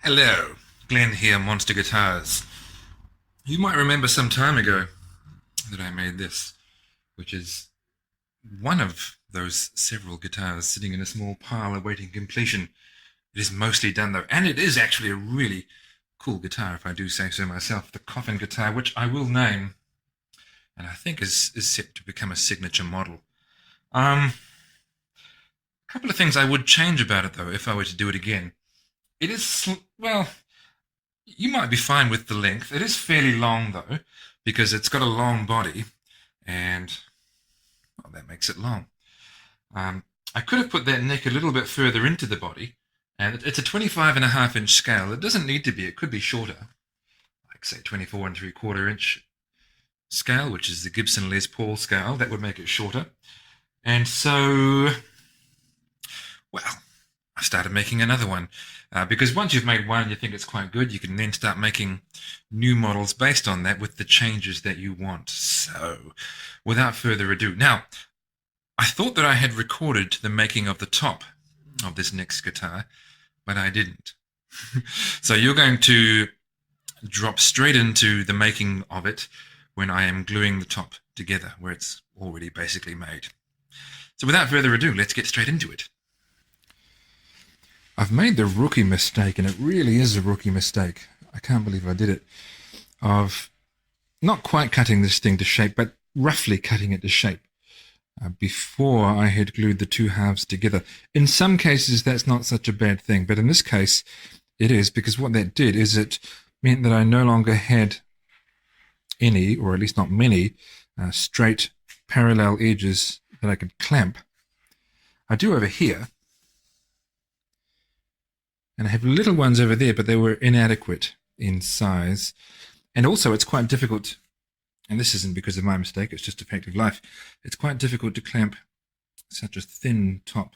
Hello, Glenn here, Monster Guitars. You might remember some time ago that I made this, which is one of those several guitars sitting in a small pile awaiting completion. It is mostly done though, and it is actually a really cool guitar, if I do say so myself. The Coffin guitar, which I will name, and I think is set to become a signature model. A couple of things I would change about it though, if I were to do it again. It is, well, you might be fine with the length. It is fairly long though, because it's got a long body, and well, that makes it long. Um, I could have put that neck a little bit further into the body, and it's a 25.5 inch scale. It doesn't need to be. It could be shorter, like say 24 and 3/4 inch scale, which is the Gibson Les Paul scale. That would make it shorter. And so, well, I started making another one. Because once you've made one, you think it's quite good, you can then start making new models based on that with the changes that you want. So, without further ado, now, I thought that I had recorded the making of the top of this next guitar, but I didn't. So you're going to drop straight into the making of it when I am gluing the top together, where it's already basically made. So without further ado, let's get straight into it. I've made the rookie mistake, and it really is a rookie mistake. I can't believe I did it. Of not quite cutting this thing to shape, but roughly cutting it to shape before I had glued the two halves together. In some cases, that's not such a bad thing, but in this case, it is, because what that did is it meant that I no longer had any, or at least not many, straight parallel edges that I could clamp. I do over here, and I have little ones over there, but they were inadequate in size. And also, it's quite difficult, and this isn't because of my mistake, it's just a fact of life. It's quite difficult to clamp such a thin top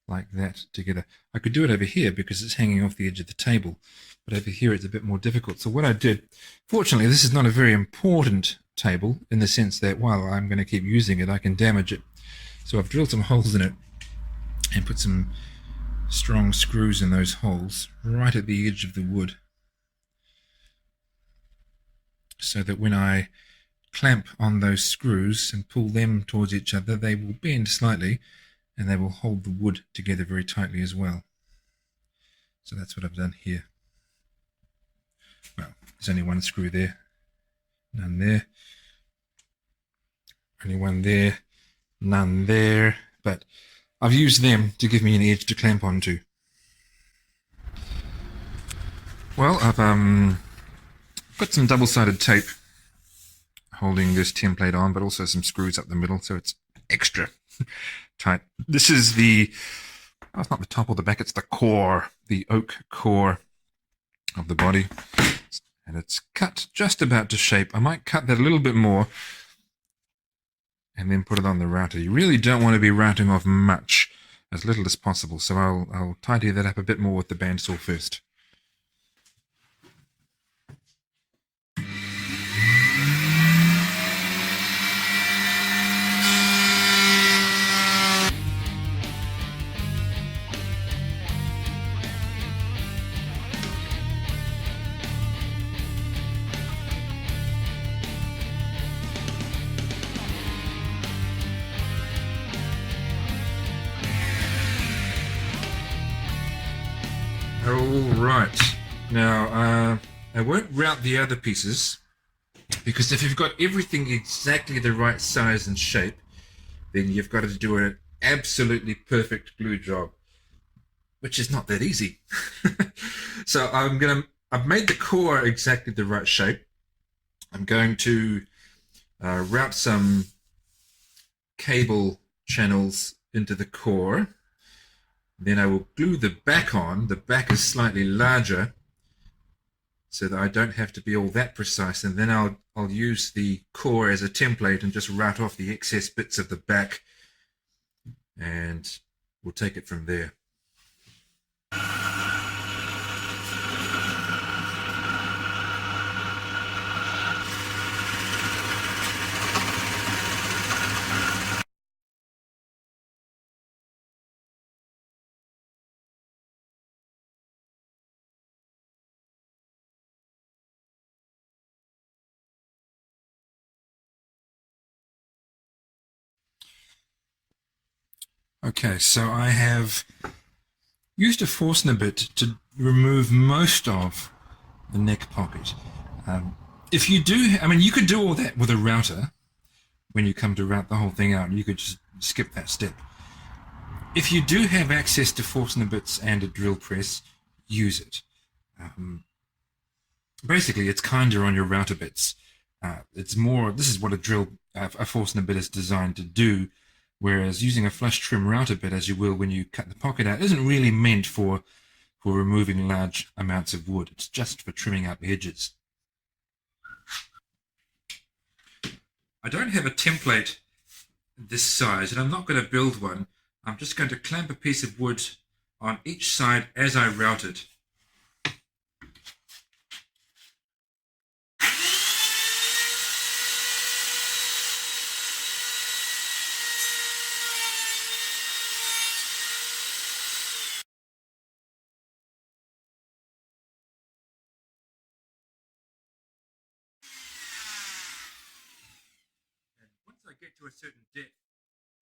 like that together. I could do it over here because it's hanging off the edge of the table, but over here it's a bit more difficult. So what I did, fortunately, this is not a very important table in the sense that while I'm going to keep using it, I can damage it. So I've drilled some holes in it and put some strong screws in those holes right at the edge of the wood, so that when I clamp on those screws and pull them towards each other, they will bend slightly and they will hold the wood together very tightly as well. So that's what I've done here. Well, there's only one screw there, none there, only one there, none there, but I've used them to give me an edge to clamp onto. Well, I've got some double-sided tape holding this template on, but also some screws up the middle, so it's extra tight. This is it's not the top or the back, it's the core, the oak core of the body, and it's cut just about to shape. I might cut that a little bit more and then put it on the router. You really don't want to be routing off much, as little as possible, so I'll tidy that up a bit more with the bandsaw first. Alright, now I won't route the other pieces, because if you've got everything exactly the right size and shape, then you've got to do an absolutely perfect glue job, which is not that easy. So I've made the core exactly the right shape. I'm going to route some cable channels into the core. Then I will glue the back on. The back is slightly larger, so that I don't have to be all that precise. And then I'll use the core as a template and just route off the excess bits of the back, and we'll take it from there. Okay, so I have used a Forstner bit to remove most of the neck pocket. Um, if you do, I mean, you could do all that with a router when you come to route the whole thing out. You could just skip that step. If you do have access to Forstner bits and a drill press, use it. Basically, it's kinder on your router bits. It's more. This is what a Forstner bit is designed to do. Whereas using a flush trim router bit, as you will when you cut the pocket out, isn't really meant for removing large amounts of wood. It's just for trimming up edges. I don't have a template this size, and I'm not going to build one. I'm just going to clamp a piece of wood on each side as I route it. And once I get to a certain depth,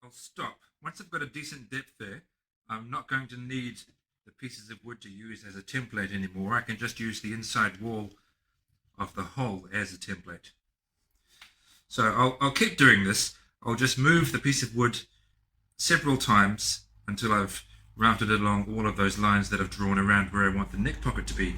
I'll stop. Once I've got a decent depth there, I'm not going to need the pieces of wood to use as a template anymore. I can just use the inside wall of the hole as a template. So I'll keep doing this. I'll just move the piece of wood several times until I've routed it along all of those lines that I've drawn around where I want the neck pocket to be.